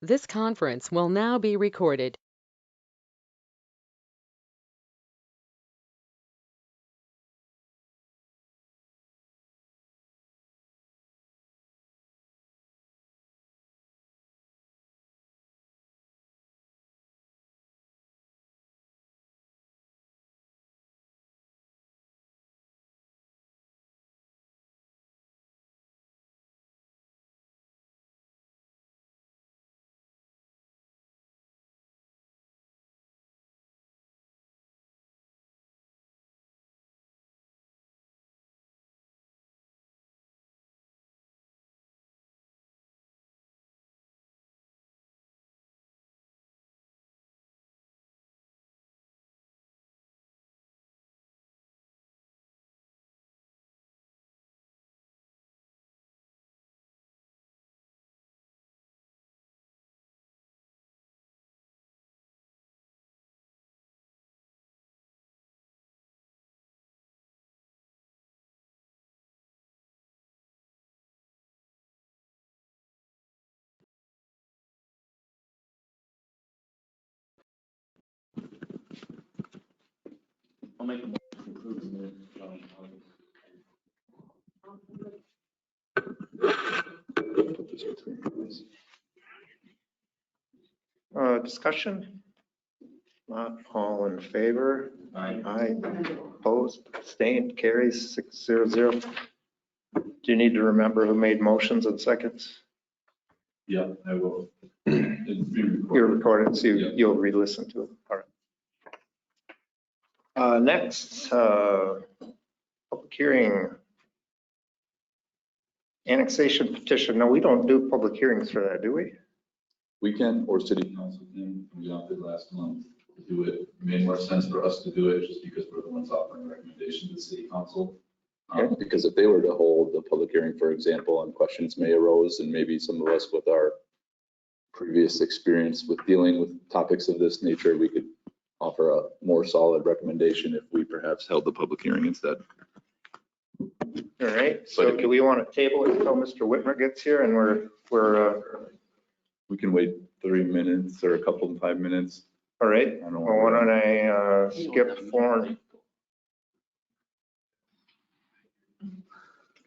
This conference will now be recorded. I'll make a motion to approve the minutes from Discussion? Not all in favor? Aye. Aye. Opposed, abstained, carries 600. Do you need to remember who made motions and seconds? Yeah, I will. It's being You're recorded. recorded, so Yeah. you'll re-listen to it. All right. Next, public hearing. Annexation petition. No, we don't do public hearings for that, do we? We can, or city council can, we opted last month to do it. It made more sense for us to do it just because we're the ones offering recommendation to the city council. Because if they were to hold the public hearing, for example, and questions may arose, and maybe some of us with our previous experience with dealing with topics of this nature, we could offer a more solid recommendation if we perhaps held the public hearing instead. All right, so do we want to table it until Mr. Whitmer gets here and We can wait 3 minutes or a couple of 5 minutes. all right? I don't know. Well, why don't I skip form?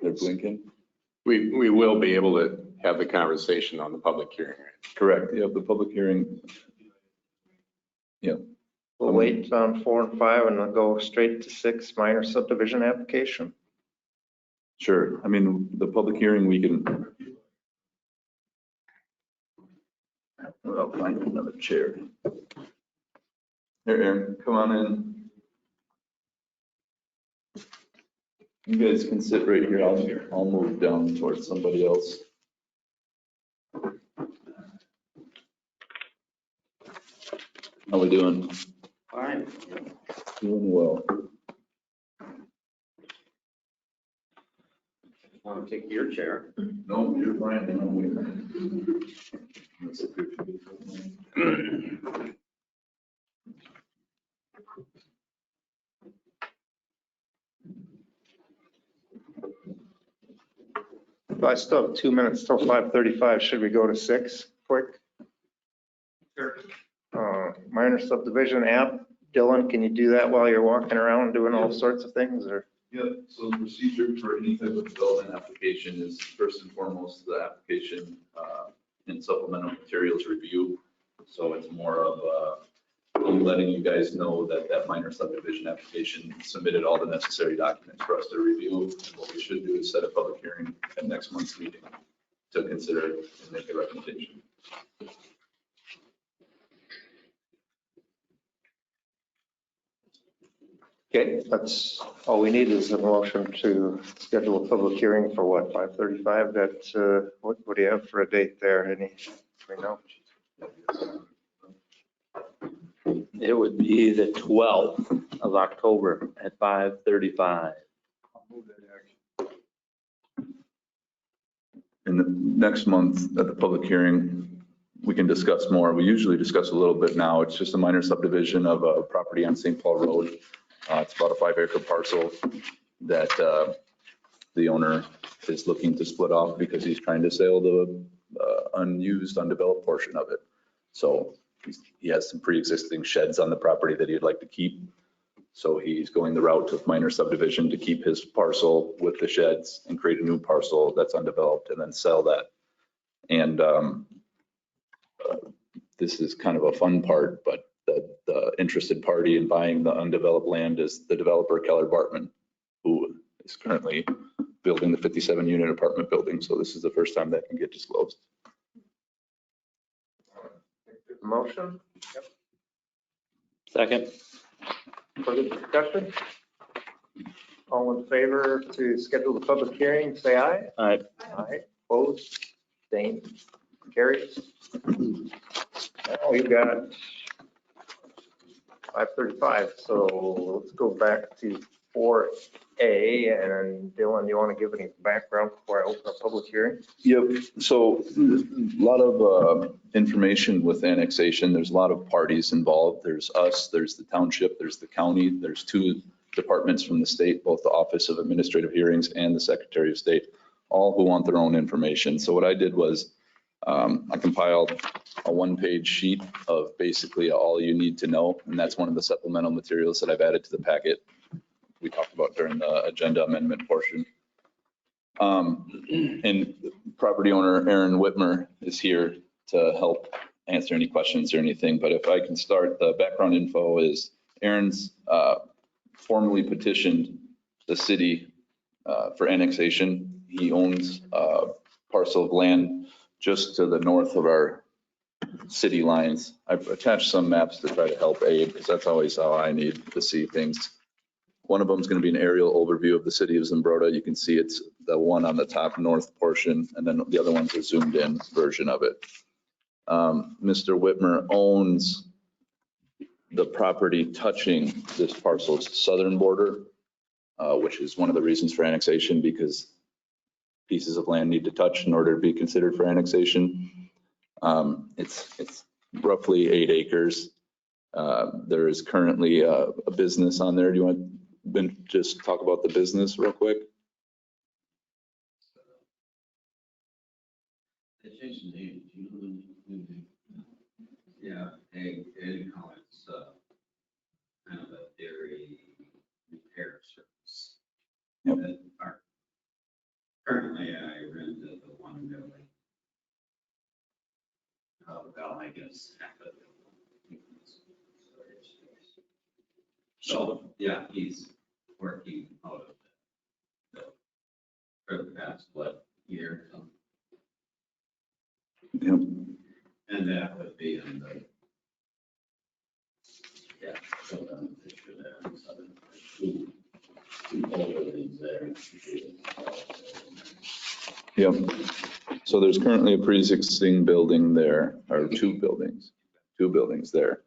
They're blinking. We will be able to have the conversation on the public hearing. Correct. Yeah, the public hearing. We'll wait on 4 and 5 and then go straight to 6, minor subdivision application. Sure. I mean, the public hearing, we can. I'll find another chair. Here, Aaron, come on in. You guys can sit right here. I'll move down towards somebody else. How we doing? Fine. Doing well. Want to take your chair? No, you're fine. I'm waiting. That's a good thing. I still have 2 minutes till 5:35. Should we go to 6 quick? Sure. Minor subdivision app. Dylan, can you do that while you're walking around doing all sorts of things or? Yeah, so the procedure for any type of development application is first and foremost the application and supplemental materials review. So it's more of letting you guys know that that minor subdivision application submitted all the necessary documents for us to review. And what we should do is set a public hearing at next month's meeting to consider and make a recommendation. Okay, that's all we need is a motion to schedule a public hearing for what, 5:35? That, what do you have for a date there? Any, we know? It would be the 12th of October at 5:35. And the next month at the public hearing, we can discuss more. We usually discuss a little bit now. It's just a minor subdivision of a property on St. Paul Road. It's about a 5-acre parcel that the owner is looking to split off because he's trying to sell the unused, undeveloped portion of it. So he has some pre-existing sheds on the property that he'd like to keep. So he's going the route of minor subdivision to keep his parcel with the sheds and create a new parcel that's undeveloped and then sell that. And this is kind of a fun part, but the interested party in buying the undeveloped land is the developer Keller Bartman, who is currently building the 57-unit apartment building. So this is the first time that can get disclosed. Motion, Second. further discussion? All in favor to schedule the public hearing, say aye. Aye. Aye, opposed, abstained, carries. Oh, you got 5:35, so let's go back to 4A. And Dylan, you want to give any background before I open a public hearing? Yep, so a lot of information with annexation. There's a lot of parties involved. There's us, there's the township, there's the county, there's two departments from the state, both the Office of Administrative Hearings and the Secretary of State, all who want their own information. So what I did was I compiled a one-page sheet of basically all you need to know, and that's one of the supplemental materials that I've added to the packet we talked about during the agenda amendment portion. And property owner Aaron Whitmer is here to help answer any questions or anything. But if I can start, the background info is Aaron's formally petitioned the city for annexation. He owns a parcel of land just to the north of our city lines. I've attached some maps to try to help aid, because that's always how I need to see things. One of them is going to be an aerial overview of the city of Zumbrota. You can see it's the one on the top north portion, and then the other one's a zoomed in version of it. Mr. Whitmer owns the property touching this parcel's southern border, which is one of the reasons for annexation, because pieces of land need to touch in order to be considered for annexation. It's roughly 8 acres. There is currently a business on there. Do you want to just talk about the business real quick? They changed the name. Do you know the new name? Yeah, they call it kind of a dairy repair service. Yep. That are- Currently, I rent the one building. Well, I guess half of it. So, yeah, he's working out of the for the past, what, year? Yep. And that would be in the, yeah, so then it should have two old buildings there. Yep. So there's currently a pre-existing building there, or two buildings there.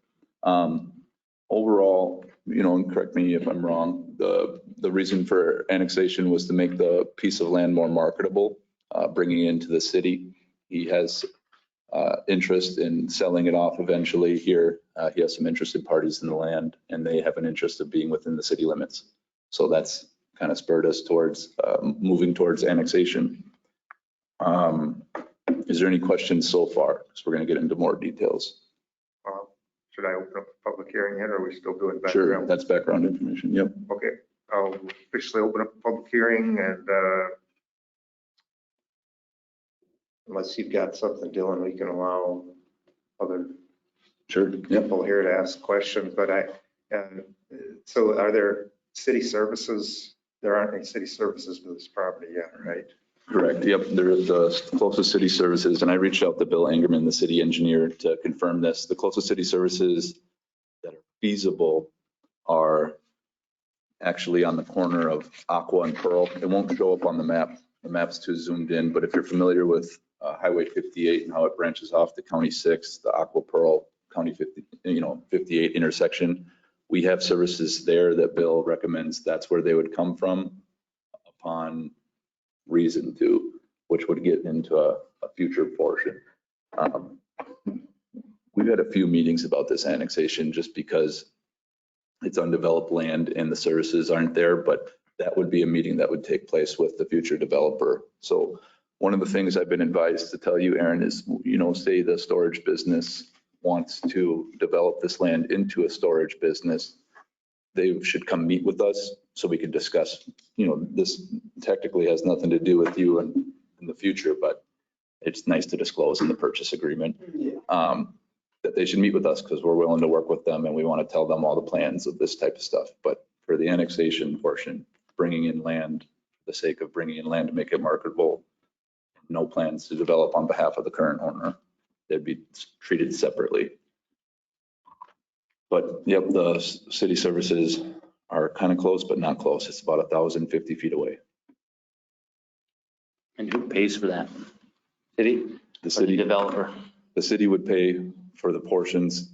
Overall, and correct me if I'm wrong, the reason for annexation was to make the piece of land more marketable, bringing it into the city. He has interest in selling it off eventually here. He has some interested parties in the land, and they have an interest of being within the city limits. So that's kind of spurred us towards moving towards annexation. Is there any questions so far? Because we're going to get into more details. Should I open up a public hearing yet, or are we still doing Sure, background? that's background information. Yep. Okay, I'll officially open up a public hearing, and unless you've got something, Dylan, we can allow other Sure. Yep. people here to ask questions, but so are there city services? There aren't any city services to this property yet, right? Correct. Yep. There is the closest city services, and I reached out to Bill Angerman, the city engineer, to confirm this. The closest city services that are feasible are actually on the corner of Aqua and Pearl. It won't show up on the map. The map's too zoomed in, but if you're familiar with Highway 58 and how it branches off to County 6, the Aqua Pearl County 58 intersection, we have services there that Bill recommends that's where they would come from upon reason to, which would get into a future portion. We've had a few meetings about this annexation just because it's undeveloped land and the services aren't there, but that would be a meeting that would take place with the future developer. So one of the things I've been advised to tell you, Aaron, is, say the storage business wants to develop this land into a storage business, they should come meet with us so we can discuss, this technically has nothing to do with you in the future, but it's nice to disclose in the purchase agreement. That they should meet with us because we're willing to work with them and we want to tell them all the plans of this type of stuff. But for the annexation portion, bringing in land, for the sake of bringing in land to make it marketable, no plans to develop on behalf of the current owner, they'd be treated separately. But yep, the city services are kind of close, but not close. It's about 1,050 feet away. And who pays for that? City? The Or the city, developer? the city would pay for the portions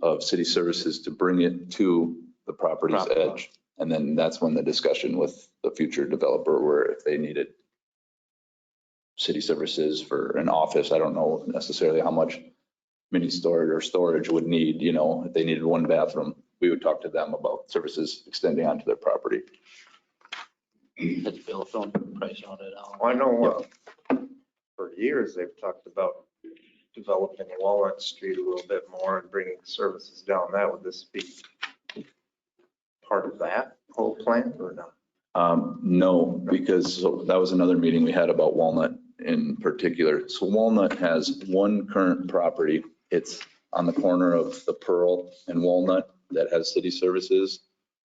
of city services to bring it to the property's edge. And then that's when the discussion with the future developer, where if they needed city services for an office, I don't know necessarily how much mini storage would need, if they needed one bathroom, we would talk to them about services extending onto their property. That's Bill throwing the price on it. I know for years they've talked about developing Walnut Street a little bit more and bringing services down that. Would this be part of that whole plan or not? No, because that was another meeting we had about Walnut in particular. So Walnut has one current property. It's on the corner of the Pearl and Walnut that has city services.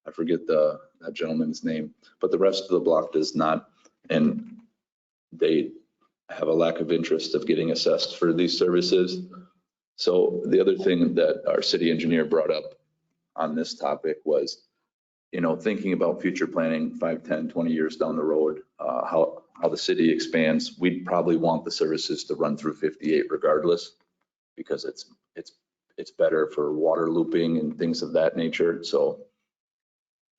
I forget that gentleman's name, but the rest of the block does not. And they have a lack of interest of getting assessed for these services. So the other thing that our city engineer brought up on this topic was, thinking about future planning 5, 10, 20 years down the road, how the city expands, we'd probably want the services to run through 58 regardless, because it's better for water looping and things of that nature. So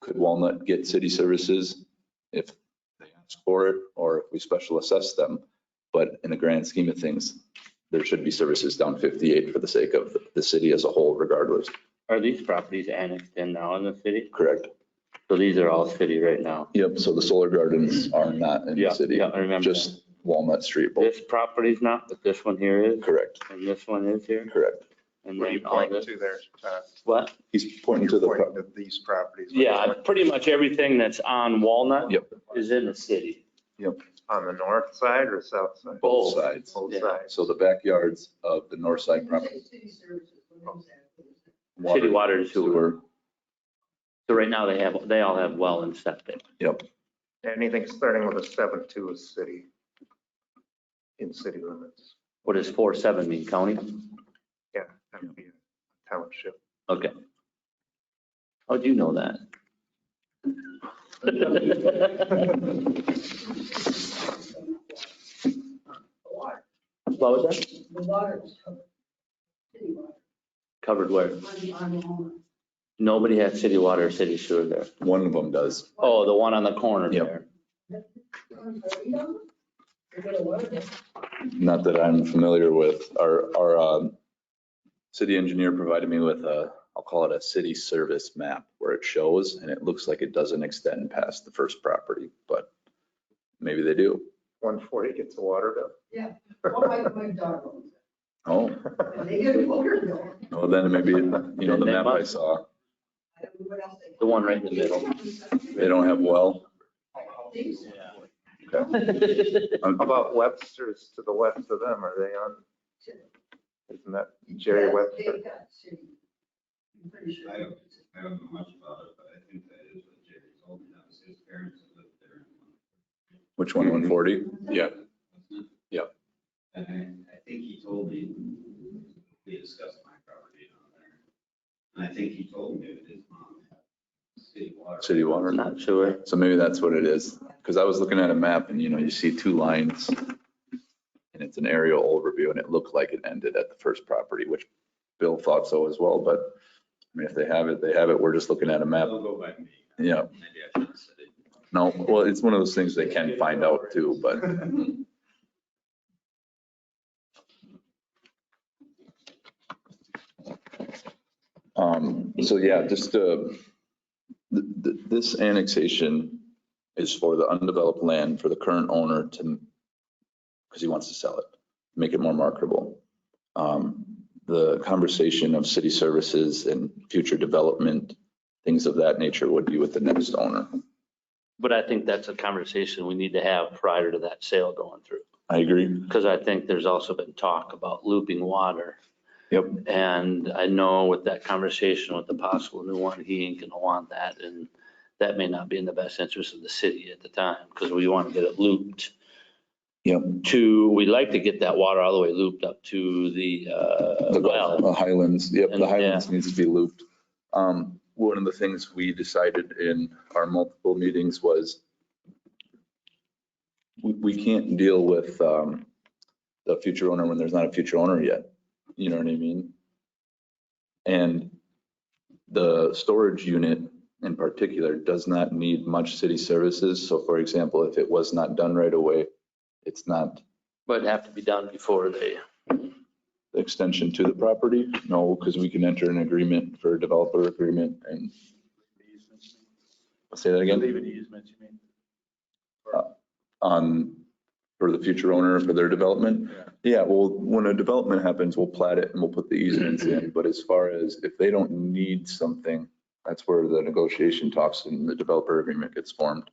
could Walnut get city services if they ask for it, or if we special assess them? But in the grand scheme of things, there should be services down 58 for the sake of the city as a whole regardless. Are these properties annexed in now in the city? Correct. So these are all city right now? Yep, so the solar gardens are not in the city. Yeah, I remember. Just Walnut Street. Both. This property's not, but this one here is? Correct, And this one is here? correct. And What are you then all pointing this? to there? What? He's pointing to You're the, pointing to these properties. Yeah, pretty much everything that's on Walnut Yep. is in the city. On the north side or south side? both sides. Both Yeah. sides. So the backyards of the north side property. City water and sewer. So right now they all have well and septic. Yep, Anything starting with a 7-2 is city, in city limits. What does 4-7 mean, county? Yeah, that would be a township. Okay. How'd you know that? What was that? The water is covered. City water. Covered where? On home. Nobody has city water or city sewer there. one of them does. Oh, the one on the corner Yep. there. Not that I'm familiar with. Our city engineer provided me with I'll call it a city service map where it shows, and it looks like it doesn't extend past the first property, but maybe they do. 140 gets the water bill. Yeah. Oh, my dog owns it. Oh, And they get a water bill. well, then maybe, the They map I must. saw, I don't know what else they- The one right in the middle. they don't have well. These- How about Webster's to the west of them? Are they on? Isn't that Jerry Yes, Webster? they've got city. I'm pretty sure. I don't know much about it, but I think that is what Jerry told me. That was his parents that lived there. Which one, 140? Yeah. Wasn't it? Yep. And I think he told me, we discussed my property down there. And I think he told me that his mom had city water. City water. Not sure. So maybe that's what it is. Because I was looking at a map and, you see two lines and it's an aerial overview and it looked like it ended at the first property, which Bill thought so as well. But I mean, if they have it, they have it. We're just looking at a map. They'll go by me. Yeah. Maybe I should have said it. No, well, it's one of those things they can find out too, but so yeah, just this annexation is for the undeveloped land for the current owner to because he wants to sell it, make it more marketable. The conversation of city services and future development, things of that nature would be with the next owner. But I think that's a conversation we need to have prior to that sale going through. I agree. Because I think there's also been talk about looping water. Yep. And I know with that conversation with the possible new one, he ain't gonna want that. And that may not be in the best interest of the city at the time, because we want to get it looped Yep. we'd like to get that water all the way looped up to the well. The Highlands, yep, And, the Highlands needs to be looped. One of the things we decided in our multiple meetings was we can't deal with the future owner when there's not a future owner yet. You know what I mean? And the storage unit in particular does not need much city services. So for example, if it was not done right away, it's not But it'd have to be done before they, the extension to the property. No, because we can enter an agreement for a developer agreement and say that again. Leave it easements, you mean? For the future owner for their development. Yeah, well, when a development happens, we'll plat it and we'll put the easements in. But as far as if they don't need something, that's where the negotiation talks and the developer agreement gets formed.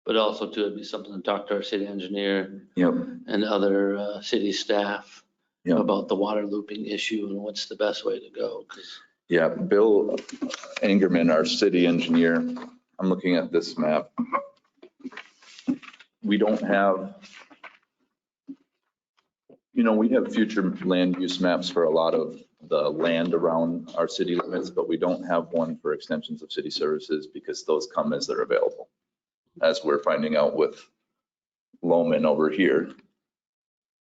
but also too, it'd be something to talk to our city engineer Yep, and other city staff Yep. about the water looping issue and what's the best way to go. 'Cause yeah, Bill Angerman, our city engineer, I'm looking at this map. We don't have, we have future land use maps for a lot of the land around our city limits, but we don't have one for extensions of city services because those come as they're available. As we're finding out with Loman over here.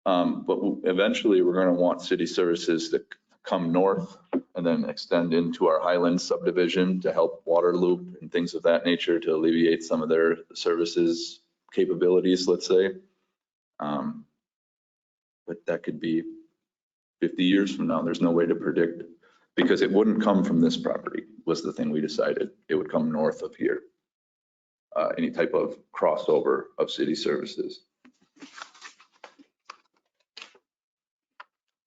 But eventually we're going to want city services to come north and then extend into our Highlands subdivision to help water loop and things of that nature to alleviate some of their services capabilities, let's say. But that could be 50 years from now. There's no way to predict because it wouldn't come from this property was the thing we decided. It would come north of here. Any type of crossover of city services.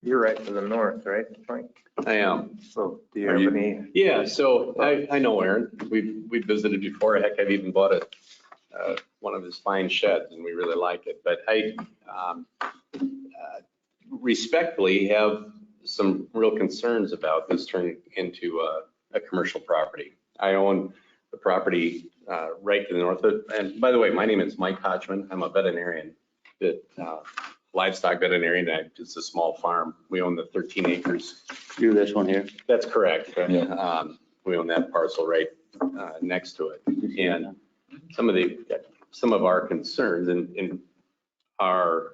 You're right to the north, right, Frank? I am. So do you Are have you- any? Yeah, so I know Aaron. We've visited before. Heck, I've even bought one of his fine sheds and we really like it. But I respectfully have some real concerns about this turning into a commercial property. I own the property right to the north of, and by the way, my name is Mike Hodgman. I'm a veterinarian, livestock veterinarian. It's a small farm. We own the 13 acres. You're this one here. That's correct. Yeah. We own that parcel right next to it. And some of our concerns are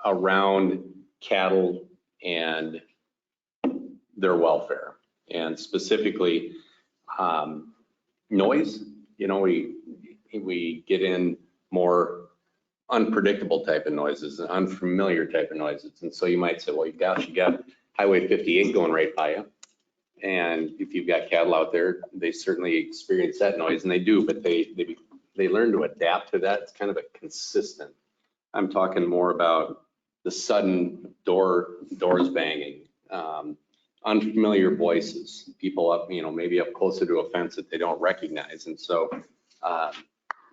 around cattle and their welfare. And specifically, noise. We get in more unpredictable type of noises, unfamiliar type of noises. And so you might say, well, gosh, you got Highway 58 going right by you. And if you've got cattle out there, they certainly experience that noise, and they do, but they learn to adapt to that. It's kind of a consistent. I'm talking more about the sudden doors banging, unfamiliar voices, people up, maybe up closer to a fence that they don't recognize. And so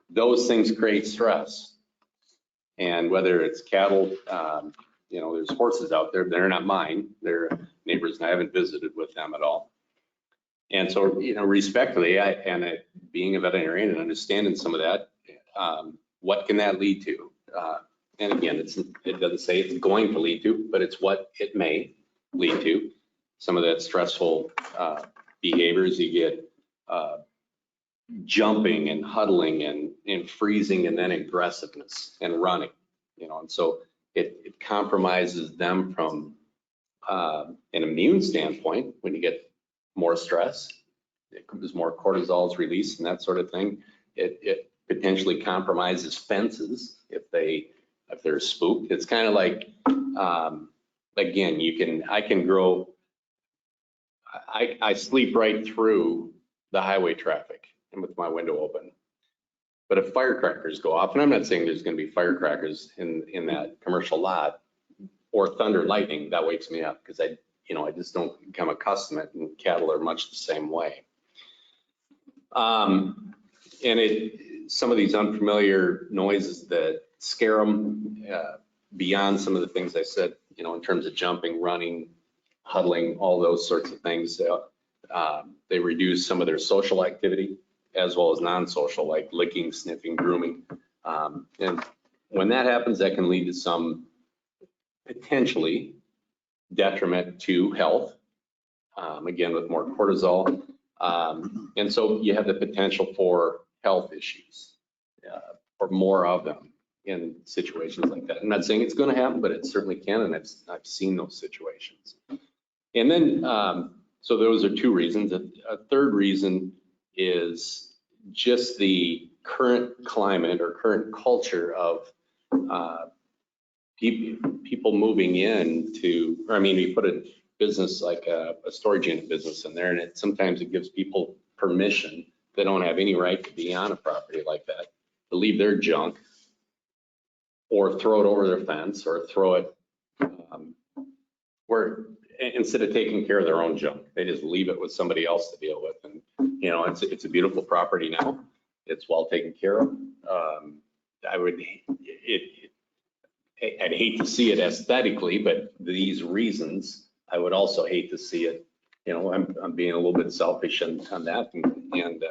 those things create stress. And whether it's cattle, there's horses out there, they're not mine, they're neighbors, and I haven't visited with them at all. And so, respectfully, being a veterinarian and understanding some of that, what can that lead to? And again, it doesn't say it's going to lead to, but it's what it may lead to. Some of that stressful behaviors, you get jumping and huddling and freezing, and then aggressiveness and running, and so it compromises them from an immune standpoint. When you get more stress, there's more cortisol is released and that sort of thing. It potentially compromises fences if they're spooked. It's kind of like, again, I sleep right through the highway traffic and with my window open. But if firecrackers go off, and I'm not saying there's going to be firecrackers in that commercial lot or thunder lightning, that wakes me up because I just don't become accustomed to it, and cattle are much the same way. And some of these unfamiliar noises that scare them beyond some of the things I said, in terms of jumping, running, huddling, all those sorts of things. They reduce some of their social activity as well as non-social, like licking, sniffing, grooming. And when that happens, that can lead to some potentially detriment to health, again, with more cortisol. And so you have the potential for health issues or more of them in situations like that. I'm not saying it's going to happen, but it certainly can, and I've seen those situations. And then, so those are two reasons. A third reason is just the current climate or current culture of people moving in you put a business like a storage unit business in there, and sometimes it gives people permission. They don't have any right to be on a property like that, to leave their junk or throw it over their fence or throw it where instead of taking care of their own junk, they just leave it with somebody else to deal with. And, it's a beautiful property now. It's well taken care of. I'd hate to see it aesthetically, but these reasons, I would also hate to see it. I'm being a little bit selfish on that, and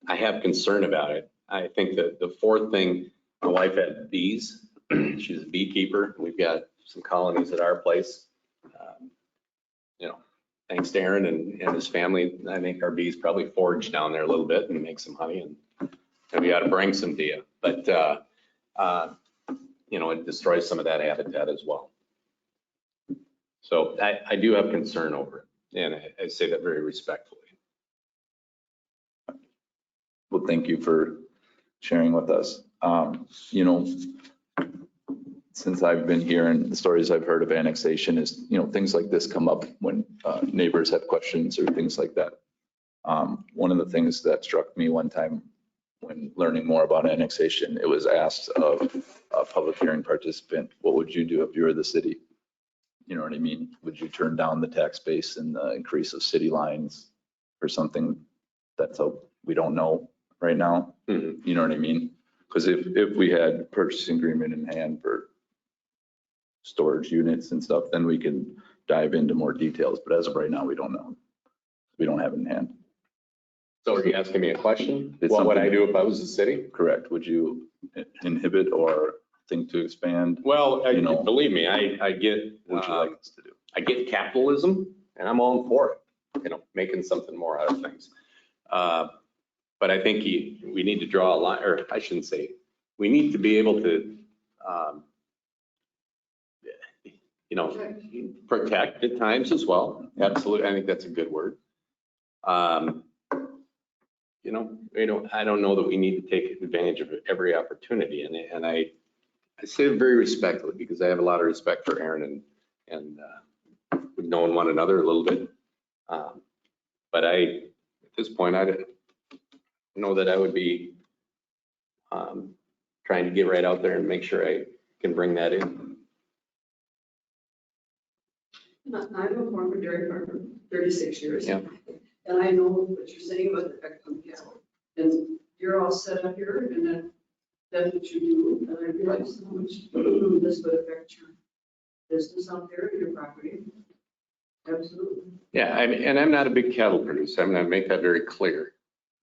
I have concern about it. I think that the fourth thing, my wife had bees. She's a beekeeper. We've got some colonies at our place. Thanks to Aaron and his family, I think our bees probably forage down there a little bit and make some honey, and we ought to bring some to you. But it destroys some of that habitat as well. So I do have concern over it, and I say that very respectfully. Well, thank you for sharing with us. Since I've been here and the stories I've heard of annexation is, things like this come up when neighbors have questions or things like that. One of the things that struck me one time when learning more about annexation, it was asked of a public hearing participant, what would you do if you were the city? You know what I mean? Would you turn down the tax base and the increase of city lines for something that's we don't know right now? Mm-hmm. You know what I mean? Because if we had purchasing agreement in hand for storage units and stuff, then we can dive into more details. But as of right now, we don't know. We don't have it in hand. So are you asking me a question? It's What would something- I do if I was the city? Correct. Would you inhibit or think to expand? Well, believe me, I get, What would you like us to do? I get capitalism, and I'm all for it, making something more out of things. But I think we need to draw a line, or I shouldn't say, we need to be able to, protect at times as well. Absolutely. I think that's a good word. I don't know that we need to take advantage of every opportunity. And I say it very respectfully because I have a lot of respect for Aaron and we've known one another a little bit. But at this point, I know that I would be trying to get right out there and make sure I can bring that in. I'm a former dairy farmer, 36 years. Yeah. And I know what you're saying about the effect on cattle. And you're all set up here, and that's what you do. And I realize how much this would affect your business out there, your property. Absolutely. Yeah, and I'm not a big cattle producer. I'm going to make that very clear.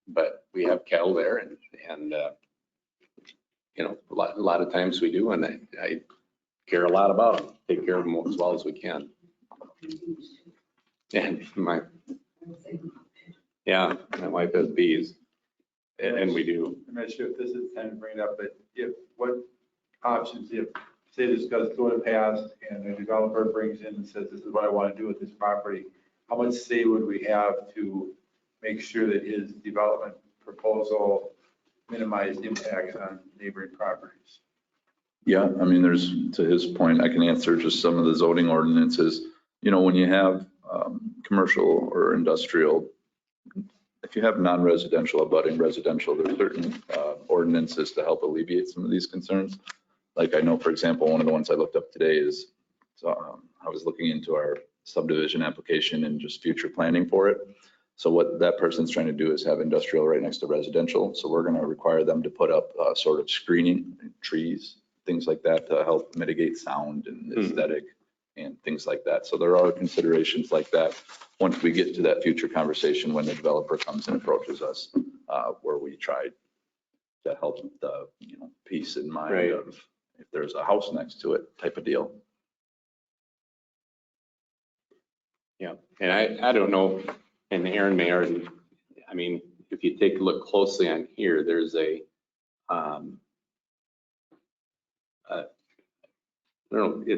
But we have cattle there, and a lot of times we do, and I care a lot about them. Take care of them as well as we can. And my wife has bees, and we do. I'm not sure if this is time to bring it up, but what options, say this goes through the past and a developer brings in and says, this is what I want to do with this property, how much say would we have to make sure that his development proposal minimized impacts on neighboring properties? Yeah, there's, to his point, I can answer just some of the zoning ordinances. When you have commercial or industrial if you have non-residential abutting residential, there's certain ordinances to help alleviate some of these concerns. Like I know, for example, one of the ones I looked up today is, I was looking into our subdivision application and just future planning for it. So what that person's trying to do is have industrial right next to residential. So we're going to require them to put up sort of screening, trees, things like that to help mitigate sound and aesthetic and things like that. So there are considerations like that once we get to that future conversation when the developer comes and approaches us, where we try to help the, peace in mind Right. of if there's a house next to it type of deal. Yeah, and I don't know, and Aaron may already, I mean, if you take a look closely on here, there's I don't know,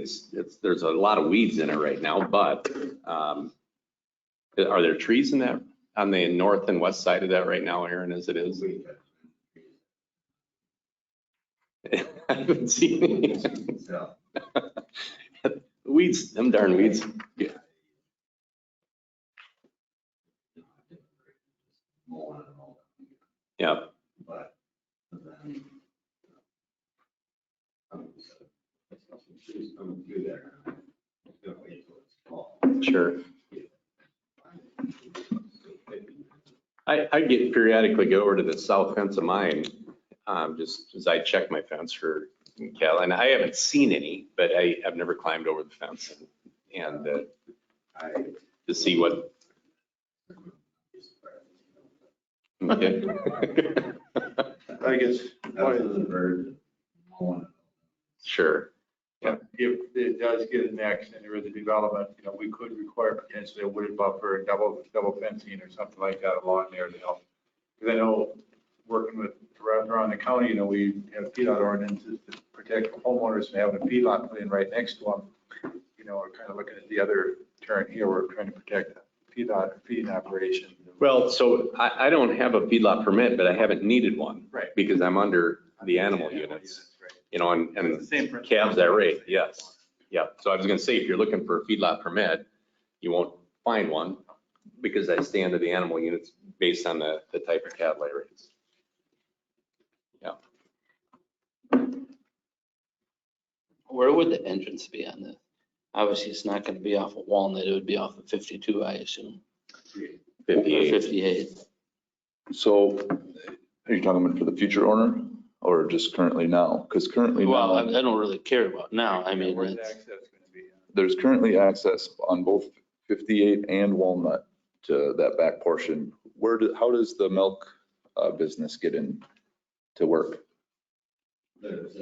there's a lot of weeds in it right now, but are there trees in that, on the north and west side of that right now, Aaron, as it is? I haven't seen any. So, Weeds, them darn weeds. Yeah. mowing and all that. Yeah, But then, trees coming through there. It's gonna wait till it's fall. sure. I get periodically go over to the south fence of mine, just as I check my fence for cattle, and I haven't seen any, but I've never climbed over the fence and to see what. Okay. I guess, Other than the birds, mowing. Sure. if it does get annexed and there is a development, we could require potentially a wooded buffer, double fencing or something like that along there to help. Because I know, working with around the county, we have feedlot ordinances to protect homeowners from having a feedlot put in right next to them. We're kind of looking at the other turn here, we're trying to protect the feedlot feeding operation. Well, so I don't have a feedlot permit, but I haven't needed one. Right. Because I'm under the animal units, Right. and Same principle. calves that rate, yes. Yeah, so I was gonna say, if you're looking for a feedlot permit, you won't find one because I stay under the animal units based on the type of cattle I raise. Yeah. Where would the entrance be on this? Obviously, it's not going to be off of Walnut. It would be off of 52, I assume. Or 58. 58. So are you talking about for the future owner or just currently now? Because currently Well, I now, don't really care about now. I mean, Where's the it's, access going to be? there's currently access on both 58 and Walnut to that back portion. How does the milk business get in to work? There's,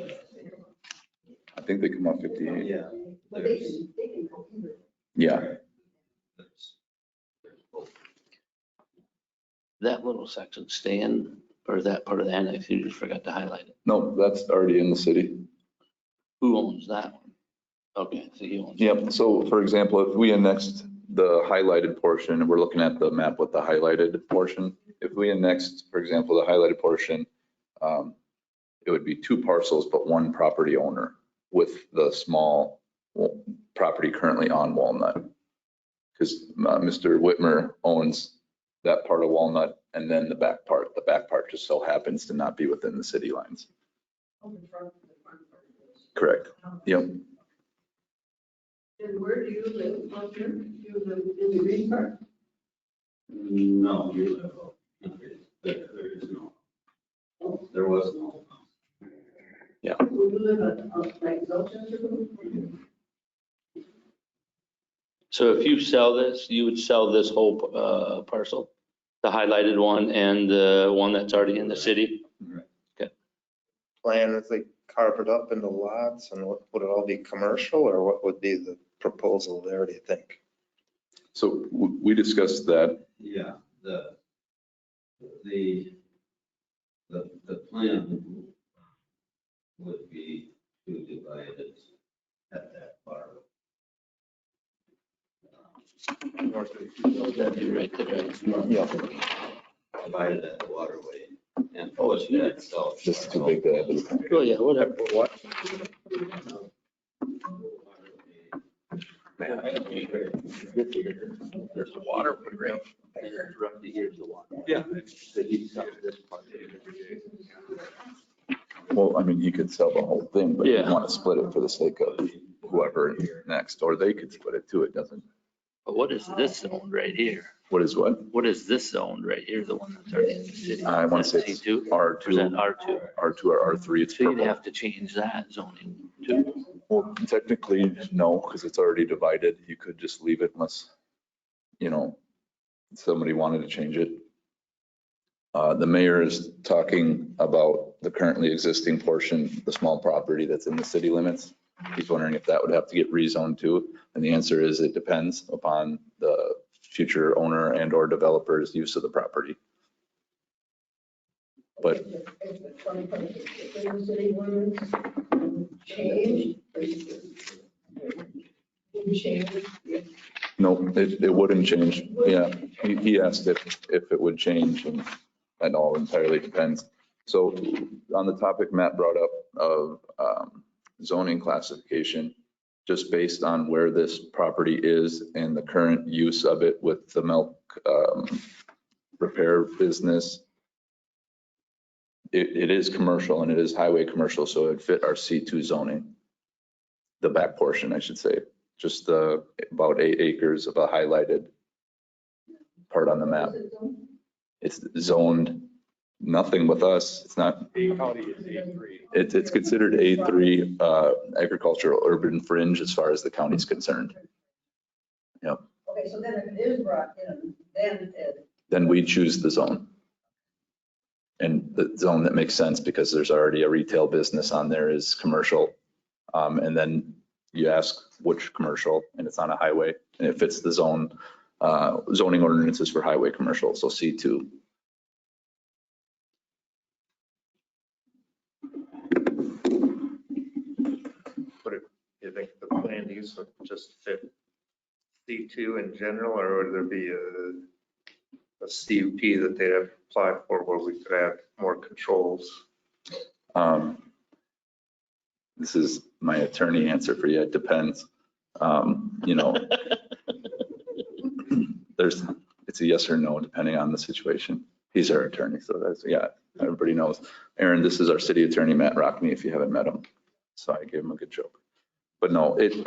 I think they come off 58. yeah. But they can go either. Yeah, There's both. that little section staying, or is that part of the annex? You just forgot to highlight it. no, that's already in the city. Who owns that one? Okay, so he owns. it. Yep. So for example, if we annexed the highlighted portion, and we're looking at the map with the highlighted portion, if we annexed, for example, the highlighted portion, it would be 2 parcels, but 1 property owner with the small property currently on Walnut. Because Mr. Whitmer owns that part of Walnut and then the back part. The back part just so happens to not be within the city lines. On the front part is. Correct. Yep. And where do you live, out here? Do you live in the green part? No, you live up. There is no. There was no. Where you live at, like Belchester? So if you sell this, you would sell this whole parcel? The highlighted one and the one that's already in the city? Plan if they carve it up into lots and would it all be commercial or what would be the proposal there, do you think? So we discussed that. Yeah, the plan would be to divide it at that part. North of That'd be right there. Yeah. Divided at the waterway and push that south. This is too big to have. Oh, yeah, whatever. What? Man, there's a water, right? Roughly here's the one. Yeah. So he's got this part. Well, I mean, he could sell the whole thing, but you Yeah. want to split it for the sake of whoever next, or they could split it too. It doesn't, But what is this zoned right here? what is what? What is this zoned right here, the one that's already in the city? I want to say Is it's that C2? Or is that R2, R2? R2 or R3. It's So you'd purple. have to change that zoning too. Well, technically, no, because it's already divided. You could just leave it unless, somebody wanted to change it. The mayor is talking about the currently existing portion, the small property that's in the city limits. He's wondering if that would have to get rezoned too. And the answer is it depends upon the future owner and or developer's use of the property. But no, it wouldn't change. Yeah, he asked if it would change, and that all entirely depends. So on the topic Matt brought up of zoning classification, just based on where this property is and the current use of it with the milk repair business, it is commercial and it is highway commercial, so it would fit our C2 zoning. The back portion, I should say, just about 8 acres of a highlighted part on the map. It's zoned nothing with us. It's not, Dade County is A3. it's considered A3 agricultural urban fringe as far as the county's concerned. Yep. Okay, so then if it is brought in, Then we choose the zone. And the zone that makes sense because there's already a retail business on there is commercial. And then you ask which commercial, and it's on a highway, and it fits the zone, zoning ordinances for highway commercial, so C2. But if you think the land use would just fit C2 in general, or would there be a CUP that they'd have to apply for where we could add more controls? This is my attorney answer for you. It depends. It's a yes or no, depending on the situation. He's our attorney, so that's, yeah, everybody knows. Aaron, this is our city attorney, Matt Rockney, if you haven't met him. So I gave him a good joke. But no, it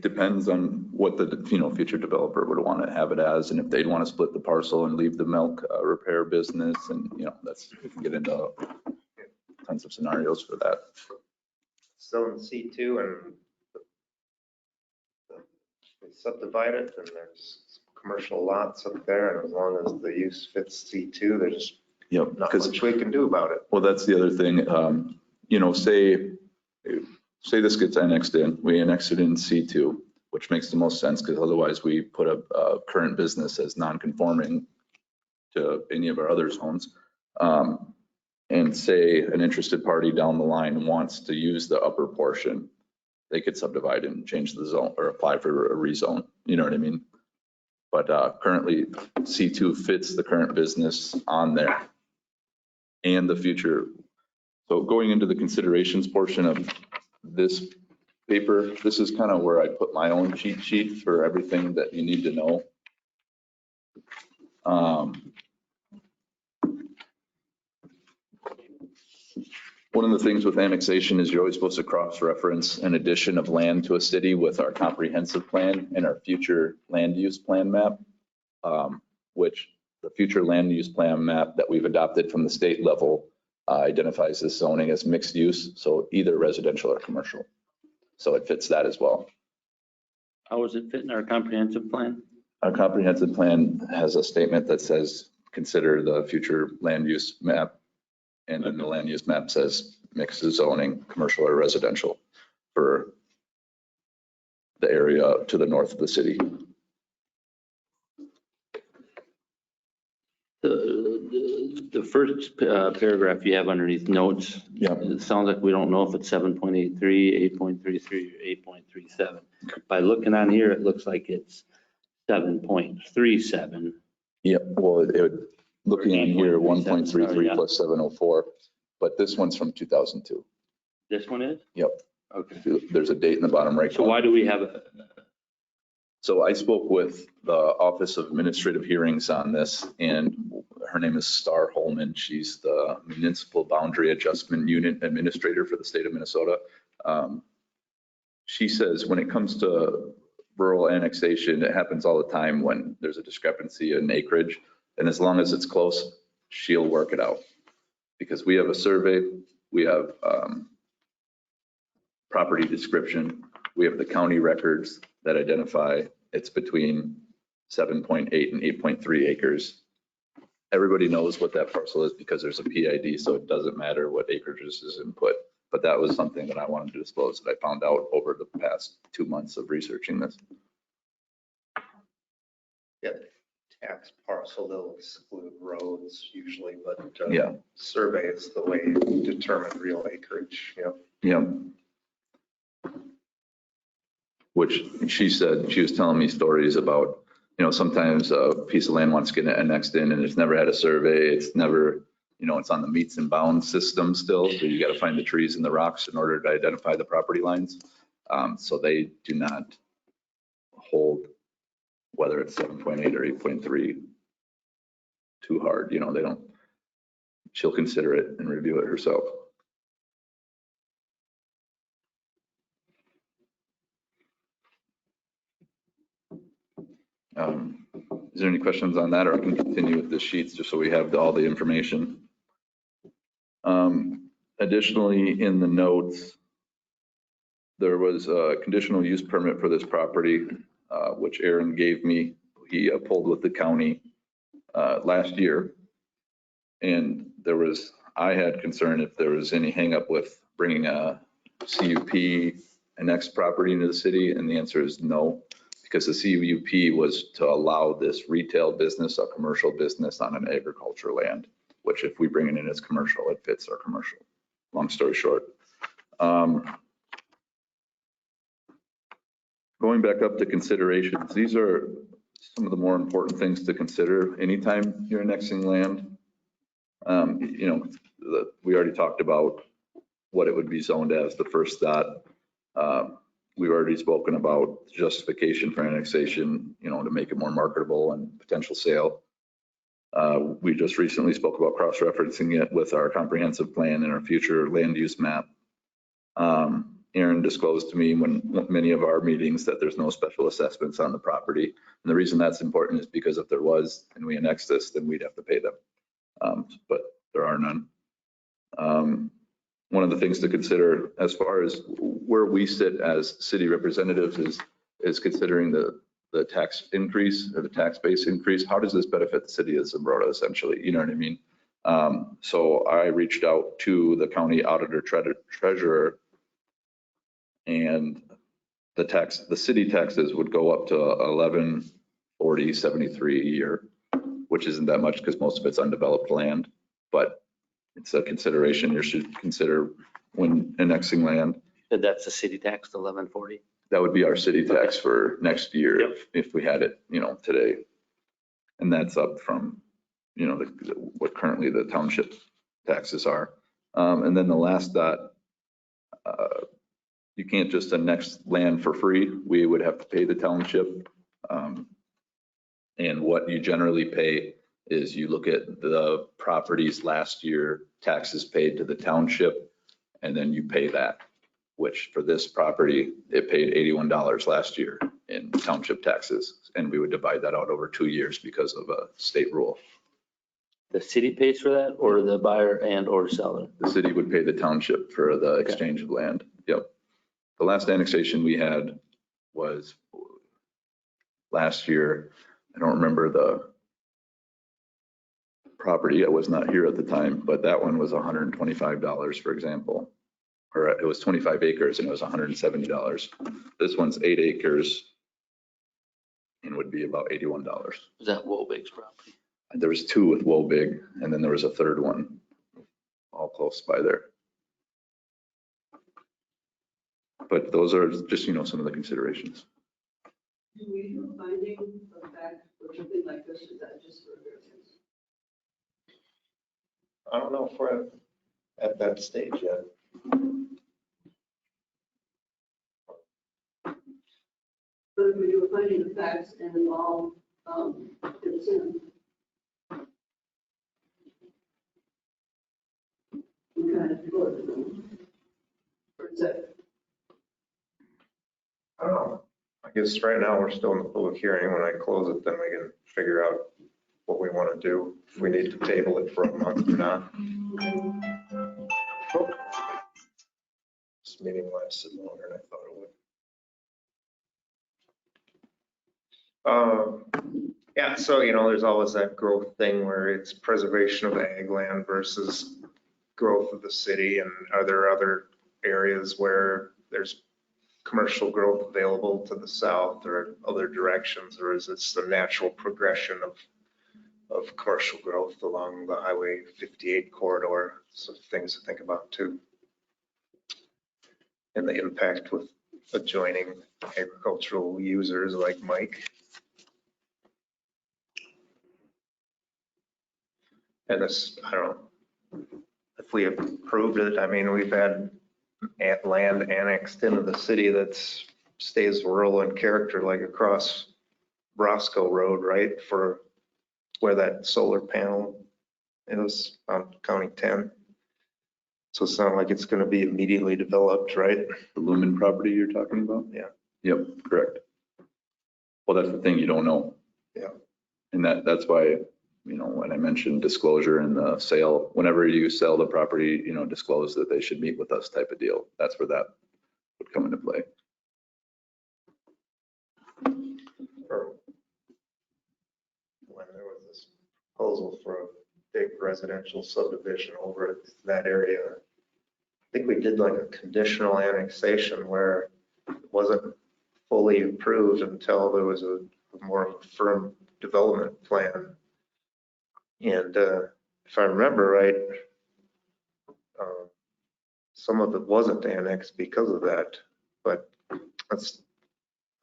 depends on what the, future developer would want to have it as, and if they'd want to split the parcel and leave the milk repair business, and, that's, we can get into tons of scenarios for that. Zone C2 and they subdivide it, and there's commercial lots up there, and as long as the use fits C2, there's Yep, not because, much we can do about it. well, that's the other thing, say this gets annexed in, we annex it in C2, which makes the most sense, because otherwise we put a current business as non-conforming to any of our other zones. And say an interested party down the line wants to use the upper portion, they could subdivide and change the zone or apply for a rezone, you know what I mean? But currently C2 fits the current business on there and the future. So going into the considerations portion of this paper, this is kind of where I put my own cheat sheet for everything that you need to know. One of the things with annexation is you're always supposed to cross-reference an addition of land to a city with our comprehensive plan and our future land use plan map, which the future land use plan map that we've adopted from the state level identifies this zoning as mixed use, so either residential or commercial. So it fits that as well. How does it fit in our comprehensive plan? Our comprehensive plan has a statement that says, consider the future land use map. And then the land use map says mixed zoning, commercial or residential for the area to the north of the city. The first paragraph you have underneath notes, Yeah. it sounds like we don't know if it's 7.83, 8.33, or 8.37. By looking on here, it looks like it's 7.37. Yep, well, it would, looking on here, 1.33 yeah. plus 704, but this one's from 2002. This one is? Yep. Okay. There's a date in the bottom right. So why do we have So I spoke with the Office of Administrative Hearings on this, and her name is Star Holman. She's the Municipal Boundary Adjustment Unit Administrator for the state of Minnesota. She says when it comes to rural annexation, it happens all the time when there's a discrepancy in acreage. And as long as it's close, she'll work it out. Because we have a survey, we have property description, we have the county records that identify it's between 7.8 and 8.3 acres. Everybody knows what that parcel is because there's a PID, so it doesn't matter what acreage is input. But that was something that I wanted to disclose that I found out over the past 2 months of researching this. Yep. Tax parcel, they'll exclude roads usually, but Yeah. survey is the way you determine real acreage. Yep. Yeah. Which she said, she was telling me stories about, sometimes a piece of land wants to get annexed in and it's never had a survey. It's never, it's on the meets and bounds system still. So you got to find the trees and the rocks in order to identify the property lines. So they do not hold whether it's 7.8 or 8.3 too hard. They don't, she'll consider it and review it herself. Is there any questions on that, or I can continue with the sheets just so we have all the information? Additionally, in the notes, there was a conditional use permit for this property, which Aaron gave me. He pulled with the county last year. And I had concern if there was any hang up with bringing a CUP, an next property into the city, and the answer is no. Because the CUP was to allow this retail business, a commercial business on an agricultural land, which if we bring it in as commercial, it fits our commercial. Long story short. Going back up to considerations, these are some of the more important things to consider anytime you're annexing land. We already talked about what it would be zoned as, the first thought. We've already spoken about justification for annexation, to make it more marketable and potential sale. We just recently spoke about cross-referencing it with our comprehensive plan and our future land use map. Aaron disclosed to me when many of our meetings that there's no special assessments on the property. And the reason that's important is because if there was and we annexed this, then we'd have to pay them. But there are none. One of the things to consider as far as where we sit as city representatives is considering the tax increase or the tax base increase. How does this benefit the city of Zumbrota essentially? You know what I mean? So I reached out to the county auditor treasurer, and the city taxes would go up to $1140.73 a year, which isn't that much because most of it's undeveloped land, but it's a consideration you should consider when annexing land. And that's the city tax, the 1140? That would be our city tax for next year. Yep. if we had it, today. And that's up from, what currently the township taxes are. And then the last thought, you can't just annex land for free. We would have to pay the township. And what you generally pay is you look at the properties last year, taxes paid to the township, and then you pay that, which for this property, it paid $81 last year in township taxes. And we would divide that out over 2 years because of a state rule. The city pays for that, or the buyer and or seller? The city would pay the township for the exchange of land. Yep. The last annexation we had was last year. I don't remember the property. I was not here at the time, but that one was $125, for example. Or it was 25 acres and it was $170. This one's 8 acres and would be about $81. Is that Wobig's property? There was 2 with Wobig, and then there was a third one all close by there. But those are just, some of the considerations. Do we do finding of fact for something like this, is that just for variance? I don't know if we're at that stage yet. But when we do a finding of facts and it all, fits in. We kind of go with it. Or is that, I don't know. I guess right now we're still in the public hearing. When I close it, then we can figure out what we want to do. If we need to table it for a month or not. This meeting lasted longer than I thought it would. Yeah, so, there's always that growth thing where it's preservation of ag land versus growth of the city. And are there other areas where there's commercial growth available to the south or other directions, or is this the natural progression of commercial growth along the Highway 58 corridor? So things to think about too. And the impact with adjoining agricultural users like Mike. And this, I don't know, if we approved it, I mean, we've had land annexed into the city that stays rural in character, like across Roscoe Road, right? For where that solar panel is on County 10. So it's not like it's going to be immediately developed, right? The Lumen property you're talking about? Yeah. Yep, correct. Well, that's the thing, you don't know. Yeah. And that's why, when I mentioned disclosure and the sale, whenever you sell the property, disclose that they should meet with us type of deal. That's where that would come into play. Or when there was this proposal for a big residential subdivision over at that area, I think we did like a conditional annexation where it wasn't fully approved until there was a more of a firm development plan. And if I remember right, some of it wasn't annexed because of that, but that's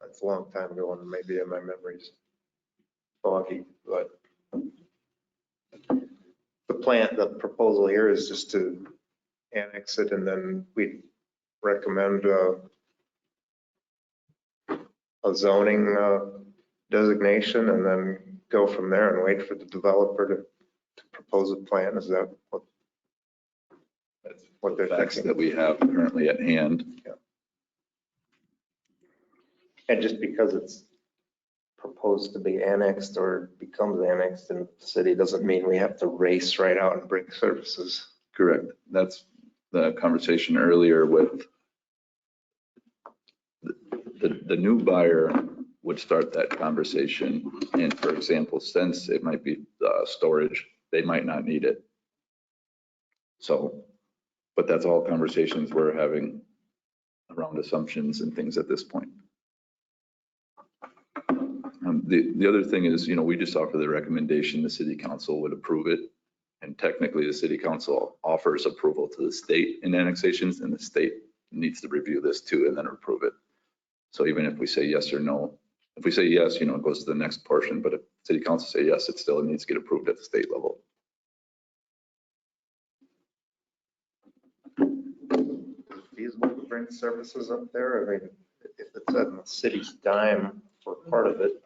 a long time ago and maybe in my memories foggy, but the proposal here is just to annex it, and then we recommend a zoning designation, and then go from there and wait for the developer to propose a plan. Is that what they're Facts thinking? that we have currently at hand. Yeah. And just because it's proposed to be annexed or becomes annexed in the city doesn't mean we have to race right out and bring services. Correct. That's the conversation earlier with the new buyer would start that conversation. And for example, since it might be storage, they might not need it. So, but that's all conversations we're having around assumptions and things at this point. The other thing is, we just offer the recommendation, the city council would approve it. And technically the city council offers approval to the state in annexations, and the state needs to review this too and then approve it. So even if we say yes or no, if we say yes, it goes to the next portion, but if city council say yes, it still needs to get approved at the state level. Feasible to bring services up there? I mean, if it's at the city's dime for part of it,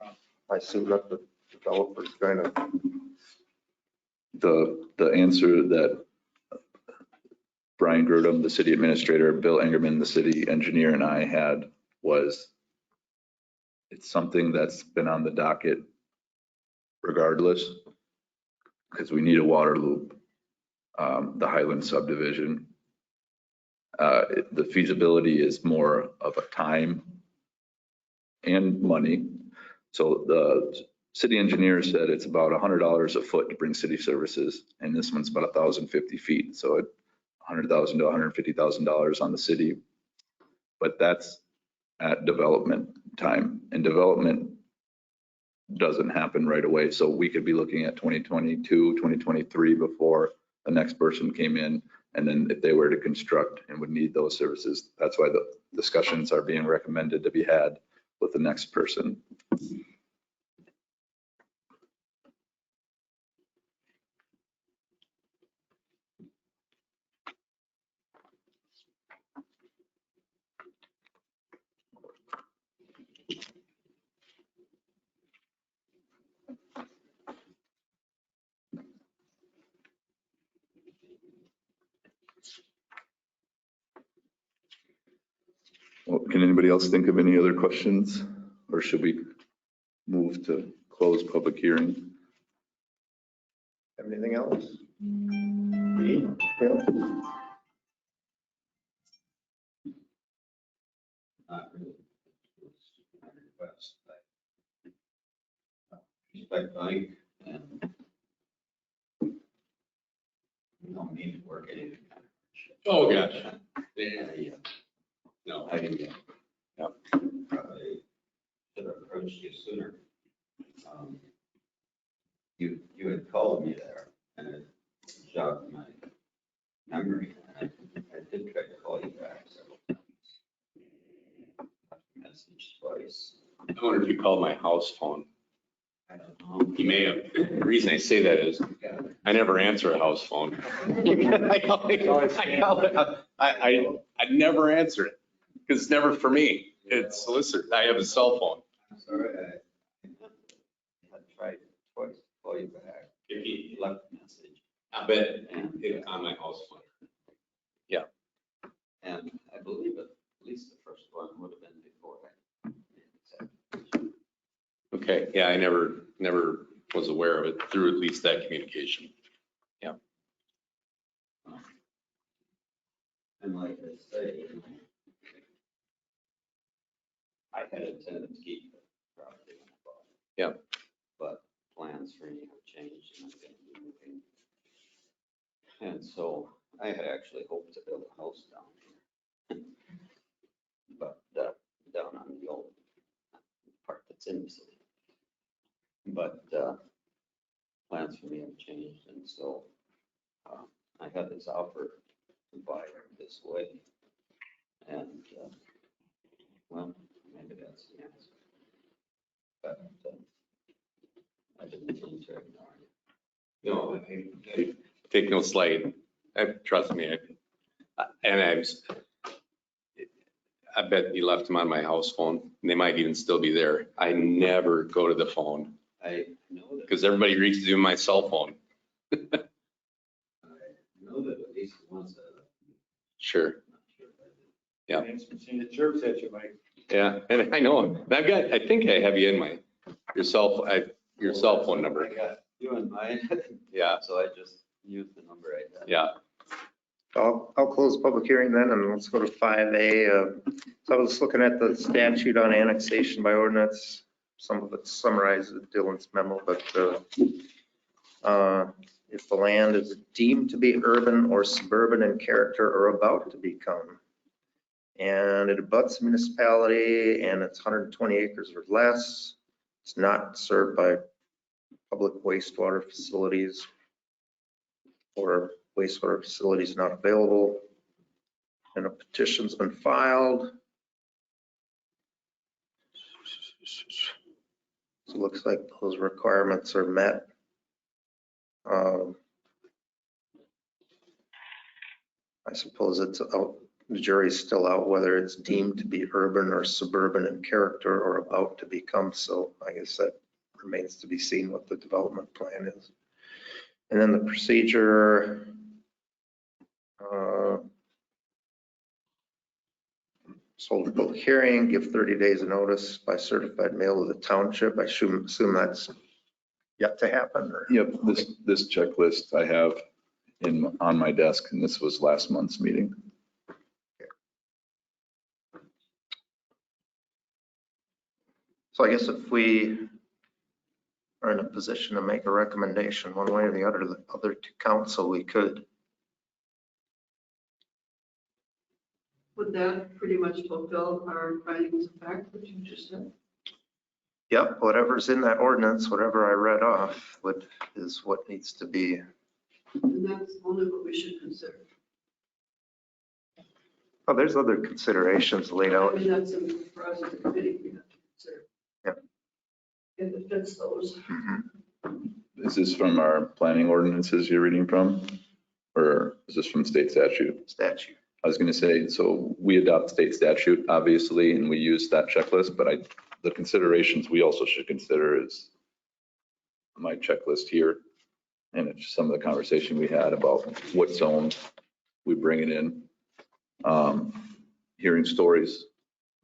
I assume that the developer's going to. The answer that Brian Grudem, the city administrator, Bill Engerman, the city engineer, and I had was it's something that's been on the docket regardless, because we need a water loop, the Highland subdivision. The feasibility is more of a time and money. So the city engineer said it's about $100 a foot to bring city services, and this one's about 1,050 feet. So at $100,000 to $150,000 on the city, but that's at development time, and development doesn't happen right away. So we could be looking at 2022, 2023 before the next person came in. And then if they were to construct and would need those services, that's why the discussions are being recommended to be had with the next person. Well, can anybody else think of any other questions? Or should we move to close public hearing? Anything else? Bill? Not really. My request, respect Mike and you don't need to work anything. Oh, gosh. No, I didn't. Probably should have approached you sooner. You had called me there and it jogged my memory. And I did try to call you back several times. Message twice. I wonder if you called my house phone. I don't know. You may have. The reason I say that is I never answer a house phone. I never answer it because it's never for me. It's solicitor. I have a cell phone. I'm sorry. I had tried twice to call you back. If you Left a message. I bet it's on my house phone. And I believe at least the first one would have been before I. Okay, yeah, I never was aware of it through at least that communication. And like I say, I had intended to keep the property when I bought it. Yeah. But plans for me have changed and I'm going to be moving. And so I had actually hoped to build a house down here. But down on the old part that's in the city. But plans for me have changed and so I had this offer to buy it this way. And well, maybe that's the answer. But I didn't mean to ignore it. No, I take no slight. Trust me. I bet you left them on my house phone. They might even still be there. I never go to the phone I know that. because everybody reaches to my cell phone. I know that at least once. Sure. Not sure if I did. Yeah. It's seen it chirps at you, Mike. Yeah, and I know. I think I have you in your cell phone number. I got you in mind. Yeah, So I just used the number I had. yeah. I'll close the public hearing then and let's go to 5A. So I was looking at the statute on annexation by ordinance. Some of it's summarized in Dylan's memo, but if the land is deemed to be urban or suburban in character or about to become, and it abuts a municipality and it's 120 acres or less, it's not served by public wastewater facilities or wastewater facilities not available, and a petition's been filed. So it looks like those requirements are met. I suppose it's out, the jury's still out whether it's deemed to be urban or suburban in character or about to become so. I guess that remains to be seen what the development plan is. And then the procedure, hold a public hearing, give 30 days of notice by certified mail to the township. I assume that's yet to happen, or? Yep, this checklist I have on my desk, and this was last month's meeting. So I guess if we are in a position to make a recommendation one way or the other to council, we could. Would that pretty much fulfill our findings of fact, what you just said? Yep, whatever's in that ordinance, whatever I read off is what needs to be. And that's only what we should consider. Oh, there's other considerations laid I out. mean, that's in the process of committee we have to consider. Yep. If it fits those. Is this from our planning ordinances you're reading from? Or is this from state statute? Statute. I was going to say, so we adopt state statute, obviously, and we use that checklist, but the considerations we also should consider is my checklist here. And it's some of the conversation we had about what zones we bring it in. Hearing stories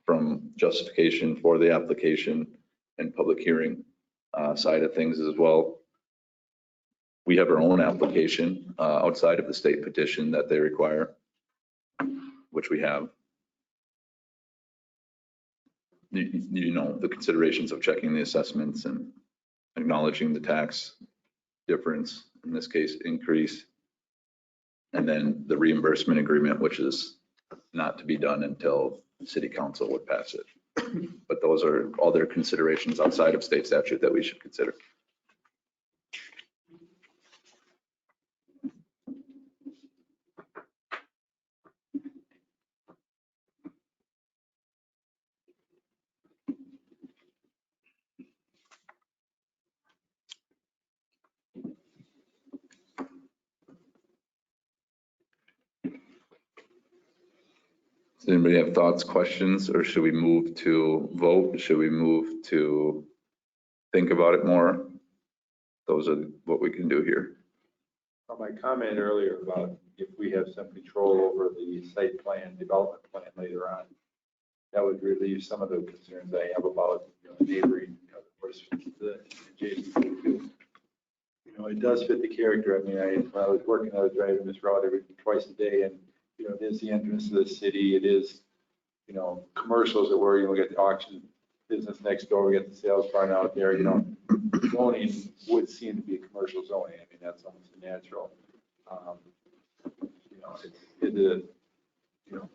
from justification for the application and public hearing side of things as well. We have our own application outside of the state petition that they require, which we have. You know, the considerations of checking the assessments and acknowledging the tax difference, in this case, increase. And then the reimbursement agreement, which is not to be done until city council would pass it. But those are other considerations outside of state statute that we should consider. Does anybody have thoughts, questions, or should we move to vote? Should we move to think about it more? Those are what we can do here. My comment earlier about if we have some control over the site plan, development plan later on, that would relieve some of the concerns I have about, neighboring, of course, the adjacent to. It does fit the character. I mean, when I was working, I was driving this route twice a day, and it is the entrance to the city. It is, commercials that were, we get the auction business next door. We get the sales barn out there. Zoning would seem to be a commercial zoning. I mean, that's almost natural.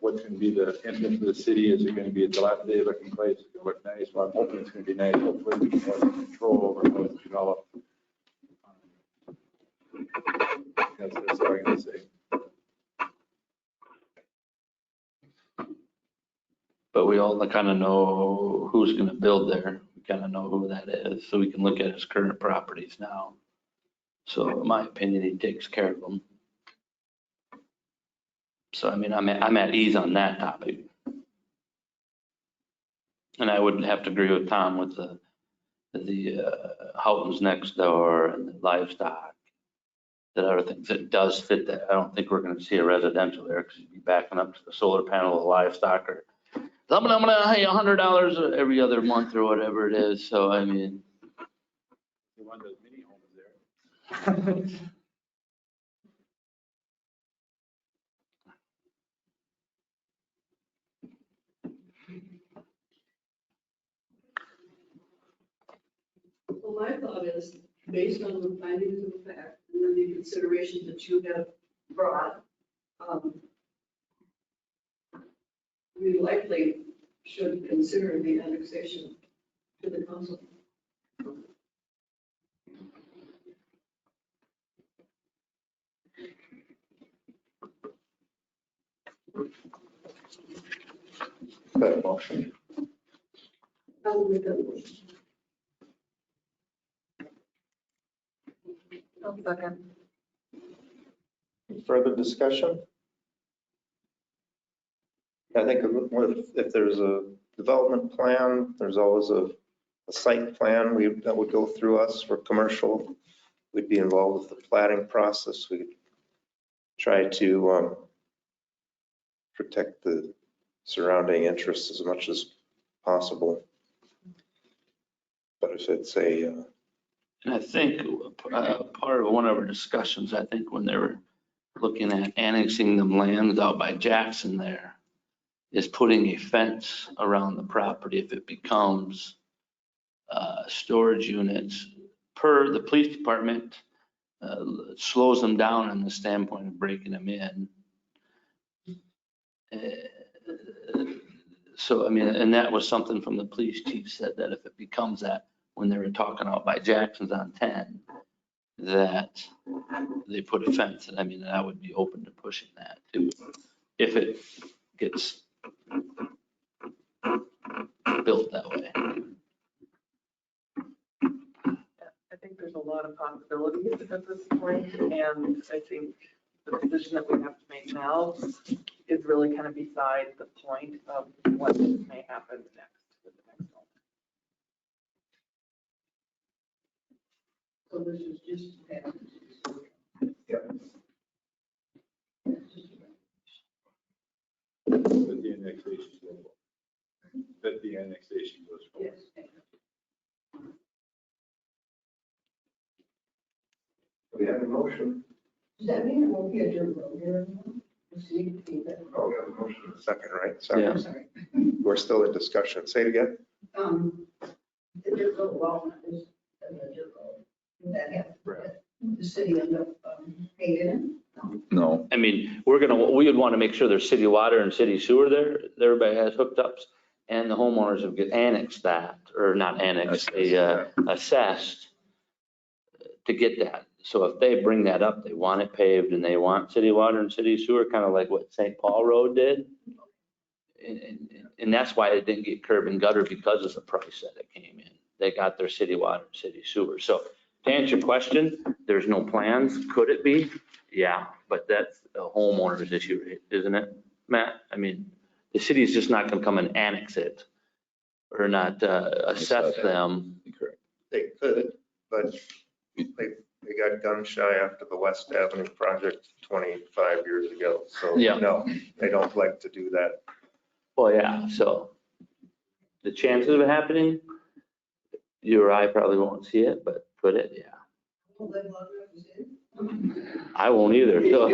What's going to be the entrance to the city? Is it going to be a dilapidated looking place? It's going to look nice. Well, I'm hoping it's going to be nice. Hopefully we can have control over how it's developed. That's all I'm going to say. But we all kind of know who's going to build there. We kind of know who that is, so we can look at his current properties now. So in my opinion, he takes care of them. So I mean, I'm at ease on that topic. And I would have to agree with Tom with the Houghton's next door and the livestock, that other things. It does fit that. I don't think we're going to see a residential there because you'd be backing up to the solar panel of livestock, or I'm going to pay $100 every other month or whatever it is. So I mean, One of those mini homes there. Well, my thought is, based on the findings of fact and then the considerations that you have brought, we likely should consider the annexation to the council. That motion. I will make that motion. I'll second. Further discussion? I think if there's a development plan, there's always a site plan that would go through us for commercial. We'd be involved with the platting process. We'd try to protect the surrounding interests as much as possible. But if it's and I think part of one of our discussions, I think when they were looking at annexing them lands out by Jackson there, is putting a fence around the property if it becomes storage units. Per the police department, slows them down on the standpoint of breaking them in. So, I mean, and that was something from the police chief said, that if it becomes that, when they were talking out by Jackson's on 10, that they put a fence. And I mean, I would be open to pushing that too, if it gets built that way. I think there's a lot of possibilities at this point, and I think the decision that we have to make now is really kind of beside the point of what may happen next with the next one. So this is just. With the annexation. that the annexation goes forward. Yes. We have a motion. Does that mean it won't be a dirt road here anymore? Just so you can see that. Oh, we have a motion in a second, right? Sorry. Yeah. I'm sorry. We're still in discussion. Say it again. The dirt road, well, is the dirt road. Would that have, the city end up paying it? No, I mean, we would want to make sure there's city water and city sewer there, that everybody has hookups, and the homeowners have get annexed that, or not annexed, they assessed to get that. So if they bring that up, they want it paved and they want city water and city sewer, kind of like what St. Paul Road did. And that's why it didn't get curb and gutter, because of the price that it came in. They got their city water and city sewer. So to answer your question, there's no plans. Could it be? Yeah, but that's a homeowner's issue, isn't it, Matt? I mean, the city's just not gonna come and annex it or not assess them. correct. They could, but they got gun shy after the West Avenue project 25 years ago. So Yeah. no, they don't like to do that. Well, yeah, so the chances of it happening, you or I probably won't see it, but could it? Yeah. Will they love it, is it? I won't either. So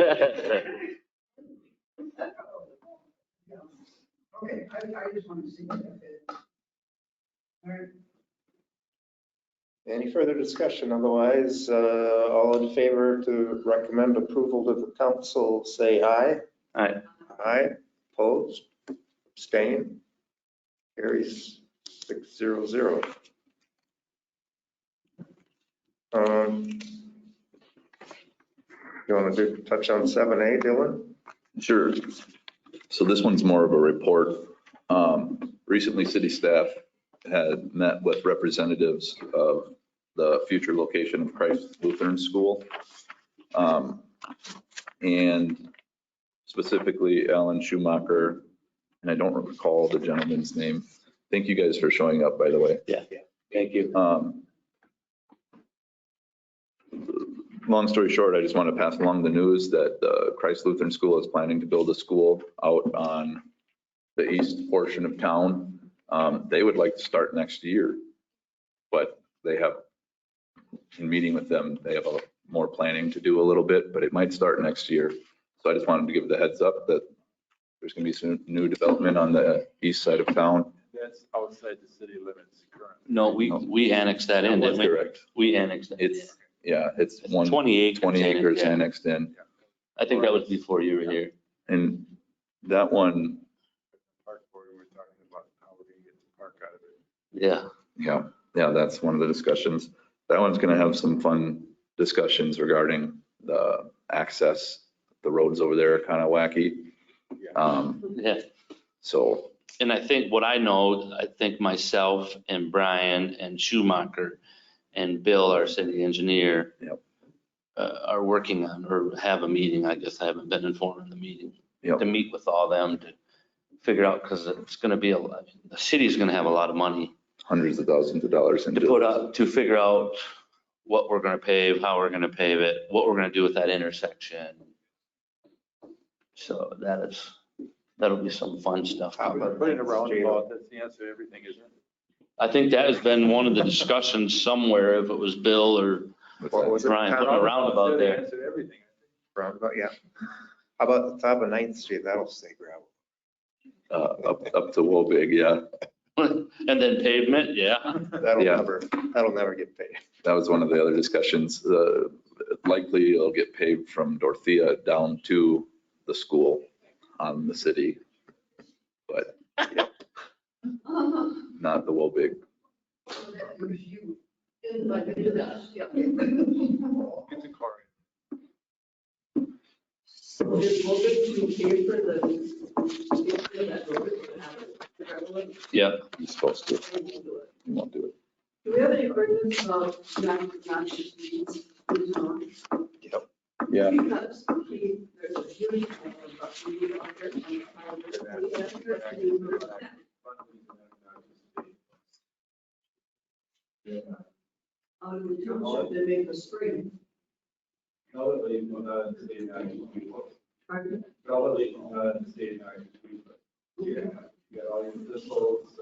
Okay, I just wanted to see what that is. All right. Any further discussion? Otherwise, all in favor to recommend approval to the council, say aye. Aye. Aye, opposed, abstain, carries 600. You want to touch on 7A, Dylan? Sure. So this one's more of a report. Recently, city staff had met with representatives of the future location of Christ Lutheran School. And specifically Alan Schumacher, and I don't recall the gentleman's name. Thank you guys for showing up, by the way. Yeah, thank you. Long story short, I just want to pass along the news that Christ Lutheran School is planning to build a school out on the east portion of town. They would like to start next year, but they have, in meeting with them, they have more planning to do a little bit, but it might start next year. So I just wanted to give the heads up that there's going to be some new development on the east side of town. That's outside the city limits currently. No, we annexed that in, That's didn't we? correct. We annexed it. It's, yeah, it's 20 acres. 20 acres yeah. annexed in. I think that was before you were here. And that one, Park board, we're talking about how we're gonna get the park out of it. Yeah. that's one of the discussions. That one's going to have some fun discussions regarding the access. The roads over there are kind of wacky. Yeah. So, And I think what I know, I think myself and Brian and Schumacher and Bill, our city engineer, Yep. Are working on, or have a meeting, I guess I haven't been informed of the meeting, Yep. to meet with all them to figure out, because it's going to be, the city's going to have a lot of money hundreds of thousands of dollars to into put it. up, to figure out what we're going to pave, how we're going to pave it, what we're going to do with that intersection. So that'll be some fun stuff. Putting a roundabout, that's the answer to everything, isn't it? I think that has been one of the discussions somewhere, if it was Bill or What was it? Brian, putting a roundabout That's the there. answer to everything. Roundabout, yeah. How about the top of 9th Street? That'll stay gravel. Up to Wobig, yeah. And then pavement, yeah. That'll Yeah. never get paid. That was one of the other discussions. Likely it'll get paved from Dorothea down to the school on the city, but not the Wobig. That gives you, like, it does, yeah. Get the car in. So is Logan to pay for that road to have it? Yeah. You're supposed to, They will do it. you won't do it. Do we have any ordinance about non-noxious weeds in town? Yeah. Because there's a huge weed out there. And we have to remove that. Out of the township, they make a spring. Probably not in the state of Iowa. Pardon? Probably not in the state of Iowa. Yeah, you got all your missiles,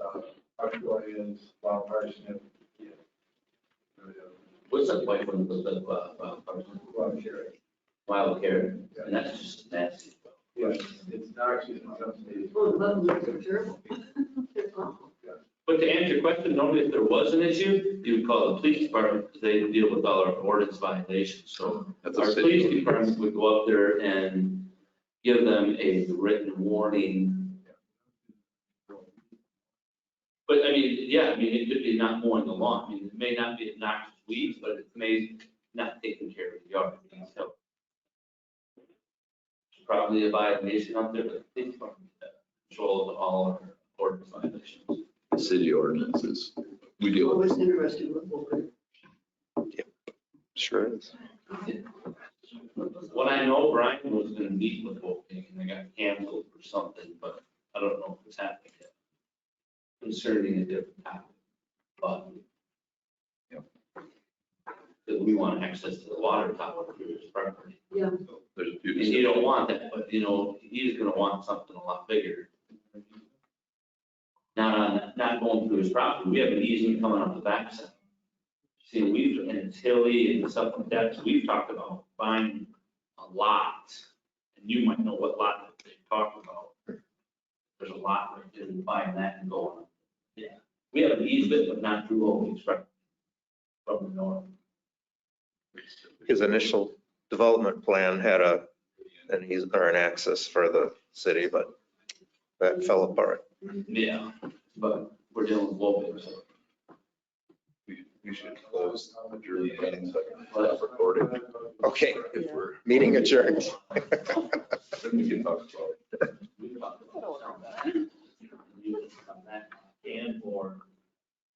Australians, wild parsnip. What's that white one with the, Wild cherry. wild carrot? And that's just nasty. Yeah, it's noxious in some states. Oh, the levels are terrible. They're awful. But to answer your question, normally if there was an issue, you would call the police department because they deal with all our ordinance violations. So That's a our city police ordinance. department would go up there and give them a written warning. But I mean, yeah, I mean, it could be not mowing the lawn. I mean, it may not be noxious weeds, but it may not taking care of the yard. So it's probably a violation out there, but the police department controls all our ordinance violations. City ordinances, we deal with. Always interesting with Wolverine. Sure is. What I know, Brian was gonna meet with Wolfgang and they got canceled or something, but I don't know if it's happening yet. Concerning a different topic, but. Because we want access to the water tower through his property. Yeah. There's a few. And you don't want that, but you know, he's gonna want something a lot bigger. Not going through his property. We have an easement coming up the backside. See, and it's hilly and stuff like that. So we've talked about buying a lot. And you might know what lot that they talked about. There's a lot right there, and buying that and going. Yeah. We have an easement, but not through Oakland's property. From the north. His initial development plan had an access for the city, but that fell apart. Yeah, but we're dealing with Wolfgang, so. We should close the jury meeting so I can stop recording. Okay, If we're, meeting adjourned. then we can talk about it. We talked about it. You come back, and or